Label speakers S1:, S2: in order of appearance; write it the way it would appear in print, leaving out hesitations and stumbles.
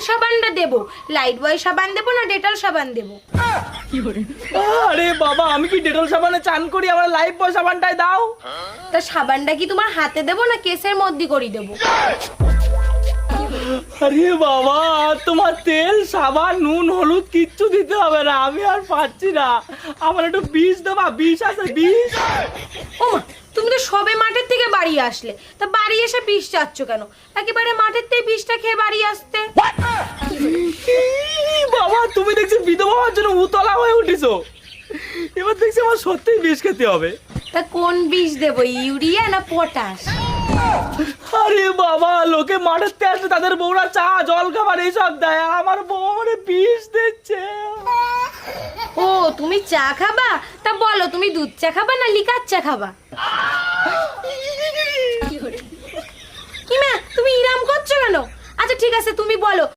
S1: সাবানটা দেবো? লাইট বয় সাবান দেবো না ডেটল সাবান দেবো?
S2: আরে বাবা, আমি কি ডেটল সাবানে চান করি, আমার লাইফ বয় সাবানটাই দাও।
S1: তা সাবানটা কি তোমার হাতে দেবো না কেসের মধ্যে করে দেবো?
S2: আরে বাবা, তোমার তেল সাবান নুন হলুদ কিচ্ছু দিতে হবে না, আমি আর পাচ্ছি না। আমার একটু বিষ দেবা, বিষ আছে বিষ।
S1: ও মা, তুমি তো সবে মাঠের থেকে বাড়ি আসলে, তা বাড়ি এসে বিষ চাচ্ছ কেন? একেবারে মাঠের থেকে বিষটা খেয়ে বাড়ি আসতে।
S2: বাবা, তুমি দেখছি বিধবা হওয়ার জন্য উতলা হয়ে উঠেছো। এবার দেখছি আমার সত্যিই বিষ খেতে হবে।
S1: তা কোন বিষ দেবো, ইউরিয়া না পটাশ?
S2: আরে বাবা, লোকে মাঠের থেকে আসলে তাদের বউরা চা জল খাবার এইসব দেয়, আর আমার বউ আমারে বিষ দিচ্ছে।
S1: ও, তুমি চা খাবা? তা বলো, তুমি দুধ চা খাবা না লিকার চা খাবা? কি মা, তুমি ইরাম করছো কেন? আচ্ছা ঠিক আছে, তুমি বলো